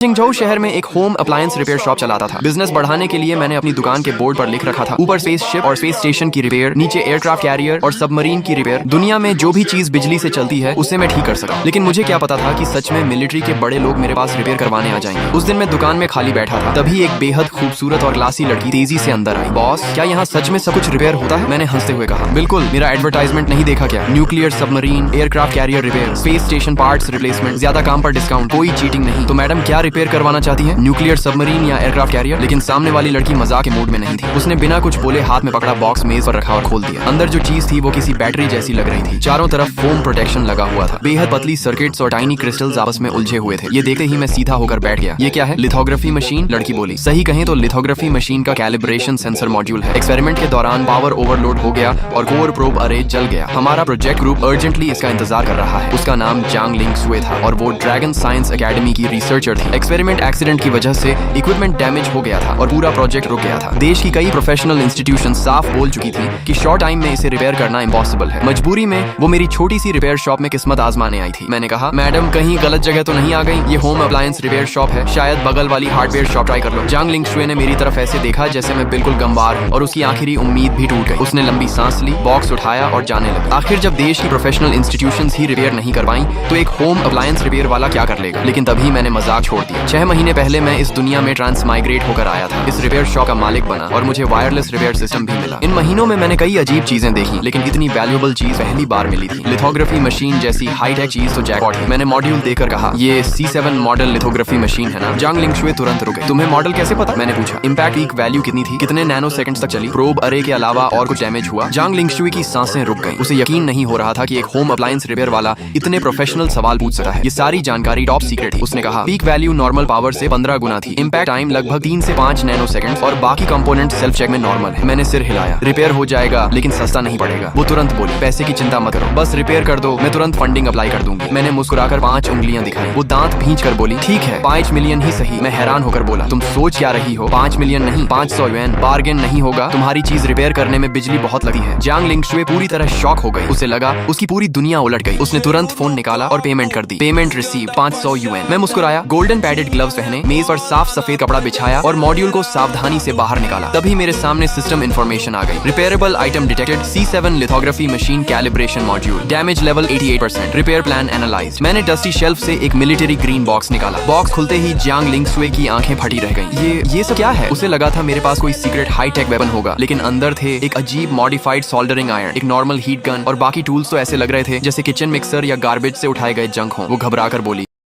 चिंगझोउ शहर में एक होम अप्लायंस रिपेयर शॉप चलाता था। बिजनेस बढ़ाने के लिए मैंने अपनी दुकान के बोर्ड पर लिख रखा था, ऊपर स्पेस शिप और स्पेस स्टेशन की रिपेयर, नीचे एयरक्राफ्ट कैरियर और सबमरीन की रिपेयर। दुनिया में जो भी चीज बिजली से चलती है उसे मैं ठीक कर सका। लेकिन मुझे क्या पता था कि सच में मिलिट्री के बड़े लोग मेरे पास रिपेयर करवाने आ जाएंगे। उस दिन मैं दुकान में खाली बैठा था, तभी एक बेहद खूबसूरत और क्लासी लड़की तेजी से अंदर आई। बॉस, क्या यहाँ सच में सब कुछ रिपेयर होता है? मैंने हंसते हुए कहा, बिल्कुल, मेरा एडवर्टाइजमेंट नहीं देखा क्या? Nuclear submarine, aircraft carrier repair, space station parts replacement, ज्यादा काम पर डिस्काउंट, कोई चीटिंग नहीं। तो मैडम क्या रिपेयर करवाना चाहती है? न्यूक्लियर सबमरीन या एयरक्राफ्ट कैरियर? लेकिन सामने वाली लड़की मजाक के मूड में नहीं थी। उसने बिना कुछ बोले हाथ में पकड़ा बॉक्स मेज पर रखा और खोल दिया। अंदर जो चीज थी वो किसी बैटरी जैसी लग रही थी। चारों तरफ फोम प्रोटेक्शन लगा हुआ था। बेहद पतली सर्किट्स और टाइनी क्रिस्टल्स आपस में उलझे हुए थे। ये देखते ही मैं सीधा होकर बैठ गया। ये क्या है? लिथोग्राफी मशीन, लड़की बोली। सही कहें तो लिथोग्राफी मशीन का कैलिब्रेशन सेंसर मॉड्यूल है। एक्सपेरिमेंट के दौरान पावर ओवरलोड हो गया और कोर प्रोब अरे जल गया। हमारा प्रोजेक्ट ग्रुप अर्जेंटली इसका इंतजार कर रहा है। उसका नाम जांग लिंग सुए था और वो ड्रैगन साइंस एकेडमी की रिसर्चर थी। एक्सपेरिमेंट एक्सीडेंट की वजह से इक्विपमेंट डैमेज हो गया था और पूरा प्रोजेक्ट रुक गया था। देश की कई प्रोफेशनल इंस्टीट्यूशन साफ बोल चुकी थी कि शॉर्ट टाइम में इसे रिपेयर करना इम्पॉसिबल है। मजबूरी में वो मेरी छोटी सी रिपेयर शॉप में किस्मत आजमाने आई थी। मैंने कहा, मैडम कहीं गलत जगह तो नहीं आ गई? ये होम अप्लायंस रिपेयर शॉप है, शायद बगल वाली हार्डवेयर शॉप ट्राई कर लो। जांग लिंग शुए ने मेरी तरफ ऐसे देखा जैसे मैं बिल्कुल गंवार हूँ और उसकी आखिरी उम्मीद भी टूट गई। उसने लंबी सांस ली, बॉक्स उठाया और जाने लगी। आखिर जब देश की प्रोफेशनल इंस्टीट्यूशंस ही रिपेयर नहीं कर पाई तो एक होम अप्लायंस रिपेयर वाला क्या कर लेगा? लेकिन तभी मैंने मजाक छोड़ दिया। 6 महीने पहले मैं इस दुनिया में ट्रांसमाइग्रेट होकर आया था। इस रिपेयर शॉप का मालिक बना और मुझे वायरलेस रिपेयर सिस्टम भी मिला। इन महीनों में मैंने कई अजीब चीजें देखी, लेकिन इतनी वैल्यूएबल चीज पहली बार मिली थी। लिथोग्राफी मशीन जैसी हाईटेक चीज तो जैकपॉट है। मैंने मॉड्यूल देकर कहा, ये C7 मॉडल लिथोग्राफी मशीन है ना? जांग लिंग शुए तुरंत रुके। तुम्हें मॉडल कैसे पता? मैंने पूछा। इम्पैक्ट पीक वैल्यू कितनी थी? कितने नैनो सेकंड्स तक चली? प्रोब अरे के अलावा और कुछ डैमेज हुआ? जांग लिंग शुए की सांसें रुक गईं। उसे यकीन नहीं हो रहा था कि एक होम अप्लायंस रिपेयर वाला इतने प्रोफेशनल सवाल पूछ सकता है। ये सारी जानकारी टॉप सीक्रेट थी। उसने कहा, पीक वैल्यू नॉर्मल पावर से 15 गुना थी। इम्पैक्ट टाइम लगभग 3 से 5 नैनो सेकंड और बाकी कंपोनेंट सेल्फ चेक में नॉर्मल है। मैंने सिर हिलाया। रिपेयर हो जाएगा लेकिन सस्ता नहीं पड़ेगा। वो तुरंत बोली, पैसे की चिंता मत करो, बस रिपेयर कर दो, मैं तुरंत फंडिंग अप्लाई कर दूंगी। मैंने मुस्कुराकर 5 उंगलियां दिखाई। वो दांत भींच कर बोली, ठीक है 5 मिलियन ही सही। मैं हैरान होकर बोला, तुम सोच क्या रही हो? 5 मिलियन नहीं, 500 युएन। बार्गेन नहीं होगा? तुम्हारी चीज रिपेयर करने में बिजली बहुत लगती है। जांग लिंग शुए पूरी तरह शॉक हो गई। उसे लगा उसकी पूरी दुनिया उलट गई। उसने तुरंत फोन निकाला और पेमेंट कर दी। Payment receive 500 UN. मैं मुस्कुराया, गोल्डन पैडेड ग्लव्स पहने, मेज पर साफ सफेद कपड़ा बिछाया और मॉड्यूल को सावधानी से बाहर निकाला। तभी मेरे सामने सिस्टम इंफॉर्मेशन आ गई। Repairable item detected, C7 lithography machine calibration module, damage level 88%, repair plan analysed. मैंने डस्टी शेल्फ से एक मिलिट्री ग्रीन बॉक्स निकाला। बॉक्स खुलते ही जांग लिंग शुए की आंखें फटी रह गईं। ये सब क्या है? उसे लगा था मेरे पास कोई सीक्रेट हाईटेक वेपन होगा, लेकिन अंदर थे एक अजीब मॉडिफाइड सोल्डरिंग आयरन, एक नॉर्मल हीट गन और बाकी टूल्स तो ऐसे लग रहे थे जैसे किचन मिक्सर या गार्बेज से उठाए गए जंक हों। वो घबरा कर बोली,